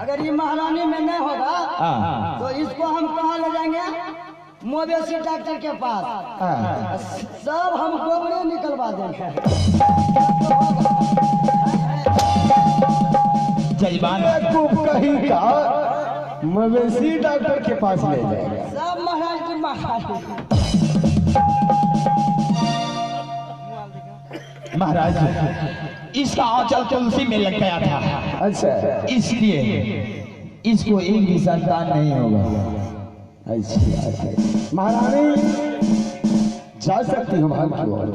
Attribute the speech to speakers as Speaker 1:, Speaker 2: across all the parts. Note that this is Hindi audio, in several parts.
Speaker 1: अगर ये महारानी में नहीं होगा तो इसको हम कहाँ ले जाएंगे? मवेशी डॉक्टर के पास। सब हम गोबरे निकलवा देंगे।
Speaker 2: जजमान
Speaker 3: कहीं का मवेशी डॉक्टर के पास ले जाएगा।
Speaker 1: सब महाराज की महारानी।
Speaker 2: महाराज इसका आंचल तुलसी में लग गया था।
Speaker 3: अच्छा,
Speaker 2: इसलिए इसको एक भी संतान नहीं होगा।
Speaker 3: अच्छा महारानी जा सकती हूँ भाग की ओर।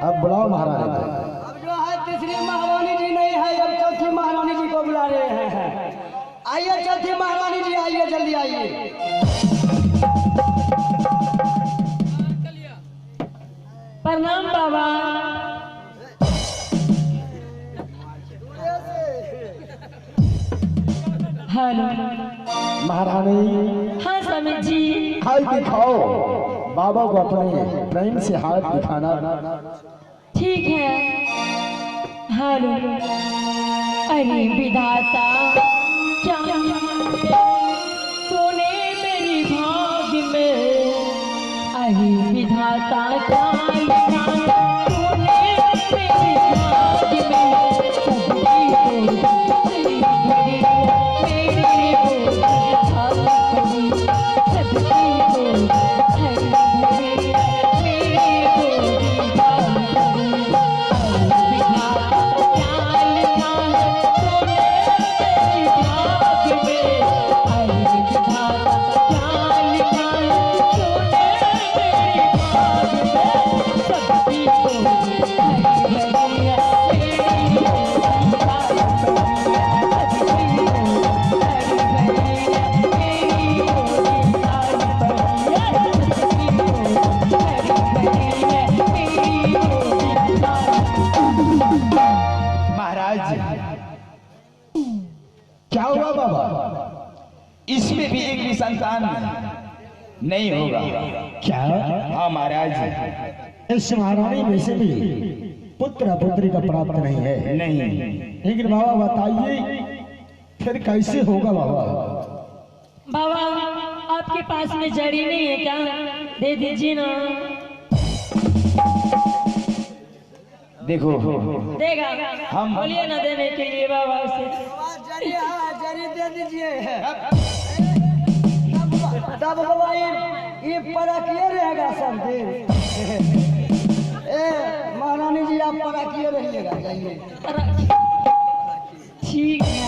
Speaker 3: अब बुलाओ महारानी।
Speaker 1: अब जो है तीसरी महारानी जी नहीं है, अब चौथी महारानी जी को बुला रहे हैं। आइए चौथी महारानी जी, आइए जल्दी आइए।
Speaker 4: प्रणाम बाबा। हेलो
Speaker 3: महारानी।
Speaker 4: हाँ स्वामी जी।
Speaker 3: हाथ दिखाओ बाबा को, अपने प्रेम से हाथ दिखाना।
Speaker 4: ठीक है। हेलो। अरे विधाता क्या तूने मेरी भाग में, अरे विधाता क्या
Speaker 2: संतान नहीं होगा
Speaker 3: क्या?
Speaker 2: हाँ महाराज,
Speaker 3: इस महारानी में से भी पुत्र पुत्री का प्राप्त नहीं है।
Speaker 2: नहीं।
Speaker 3: लेकिन बाबा बताइए फिर कैसे होगा?
Speaker 4: बाबा आपके पास में जड़ी नहीं है क्या? दे दीजिए ना।
Speaker 2: देखो
Speaker 4: देगा
Speaker 2: हम
Speaker 4: बोलिए ना देने के लिए बाबा से।
Speaker 1: जरी दे दीजिए। तब बाबा ये पराकिए रहेगा सब दिन। महारानी जी आप पराकिए रहिएगा, जाइए।
Speaker 4: ठीक है।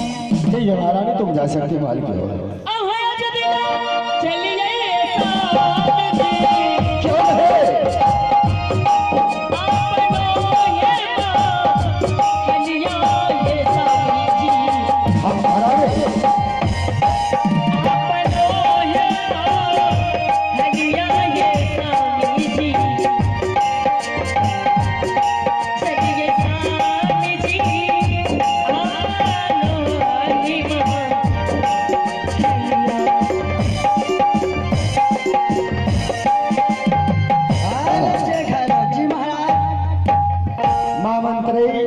Speaker 3: ठीक है महारानी, तुम जा सकती माल की ओर।
Speaker 4: चली
Speaker 3: क्यों है?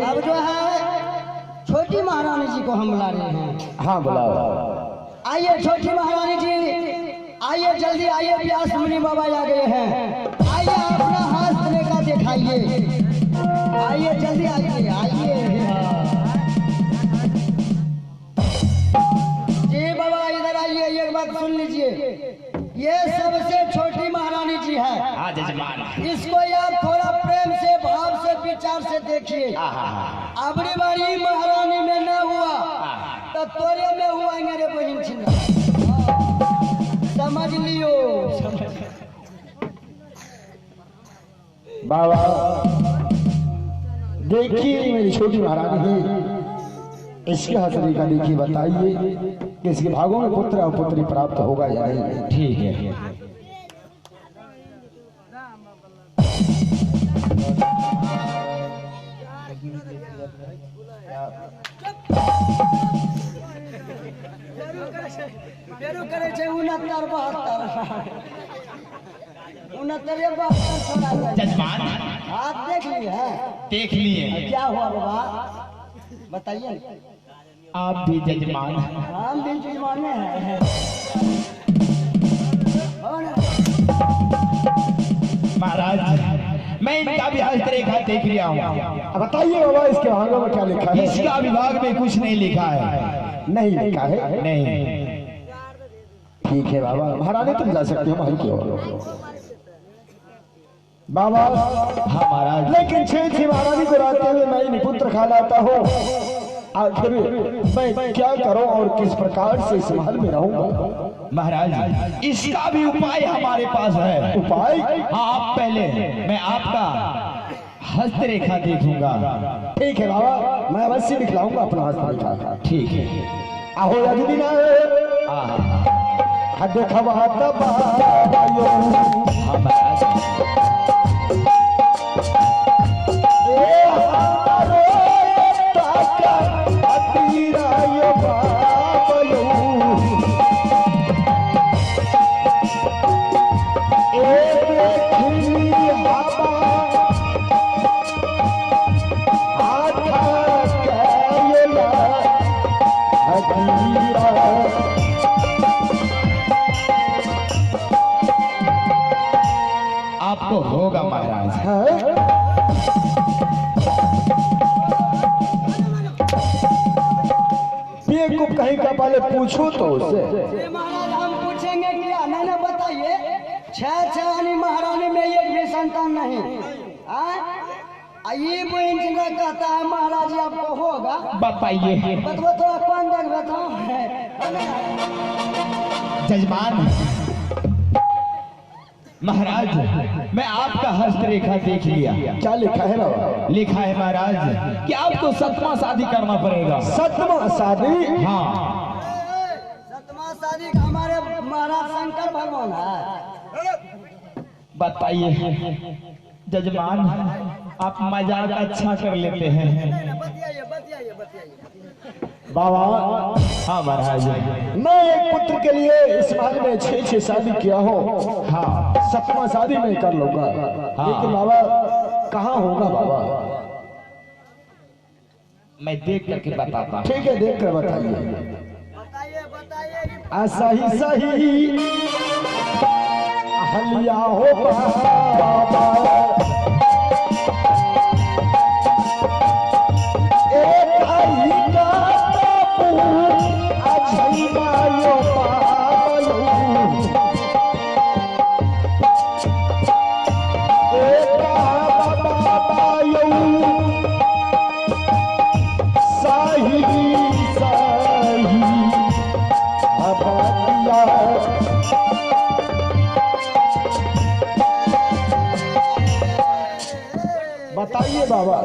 Speaker 1: अब जो है छोटी महारानी जी को हम बुला रहे हैं।
Speaker 3: हाँ बुलाओ।
Speaker 1: आइए छोटी महारानी जी, आइए जल्दी आइए। व्यास मुनि बाबा आ गए हैं। आइए अपना हाथ लेकर दिखाइए। आइए जल्दी आइए, आइए जी बाबा इधर आइए। एक बात सुन लीजिए, ये सबसे छोटी महारानी जी है।
Speaker 2: हाँ जजमान,
Speaker 1: इसको आप थोड़ा प्रेम से, भाव से, विचार से देखिए। अबरी बारी महारानी में न हुआ तो तोरे में हुआ मेरे बहन छिना। समझ लियो।
Speaker 3: बाबा देखिए मेरी छोटी महारानी है, इसके हसरी का देखिए, बताइए कि इसके भागों में पुत्र और पुत्री प्राप्त होगा या नहीं?
Speaker 2: ठीक है।
Speaker 1: करे 69 72
Speaker 2: जजमान
Speaker 1: हाथ देख लिए है।
Speaker 2: देख लिए।
Speaker 1: क्या हुआ बाबा बताइए।
Speaker 2: आप भी जजमान।
Speaker 1: हम भी जजमाने हैं।
Speaker 2: महाराज मैं इनका भी हस्तरेखा देख लिया हूँ।
Speaker 3: अब बताइए बाबा इसके भागों में क्या लिखा है?
Speaker 2: इसका विभाग में कुछ नहीं लिखा है।
Speaker 3: नहीं लिखा है।
Speaker 2: नहीं।
Speaker 3: ठीक है बाबा, महारानी तुम जा सकते हो महल की ओर। बाबा
Speaker 2: हाँ महाराज।
Speaker 3: लेकिन छे महारानी को राते हुए मैं निपुत्र खा लाता हूँ। आखिर मैं क्या करूं और किस प्रकार से इस महल में रहूंगा?
Speaker 2: महाराज इसका भी उपाय हमारे पास है।
Speaker 3: उपाय?
Speaker 2: हाँ आप पहले, मैं आपका हस्तरेखा देखूंगा।
Speaker 3: ठीक है बाबा, मैं अवश्य दिखलाऊंगा अपना हस्तरेखा।
Speaker 2: ठीक है।
Speaker 3: आहो यदि ना देखा
Speaker 2: हाँ महाराज। आपको होगा महाराज।
Speaker 3: बेवकूफ कहीं का पहले पूछो तो उससे।
Speaker 1: महाराज हम पूछेंगे क्या? मैंने बताइए 6 महारानी में एक भी संतान नहीं। ये इंच का कहता है महाराज आपको होगा।
Speaker 2: बताइए।
Speaker 1: बतवा तो कौन देख बताओ।
Speaker 2: जजमान महाराज मैं आपका हस्तरेखा देख लिया।
Speaker 3: क्या लिखा है बाबा?
Speaker 2: लिखा है महाराज कि आपको 7वां शादी करना पड़ेगा।
Speaker 3: 7वां शादी?
Speaker 2: हाँ।
Speaker 1: 7वां शादी हमारे महाराज शंकर भगवान है।
Speaker 2: बताइए जजमान, आप मजाक अच्छा कर लेते हैं।
Speaker 1: बताइए।
Speaker 3: बाबा
Speaker 2: हाँ महाराज।
Speaker 3: मैं एक पुत्र के लिए इस महल में 6 शादी किया हो।
Speaker 2: हाँ
Speaker 3: 7वां शादी में कर लूंगा। लेकिन बाबा कहाँ होगा बाबा?
Speaker 2: मैं देख करके बताता हूँ।
Speaker 3: ठीक है, देख कर बताइए। सही हलिया हो बाबा। बताइए बाबा।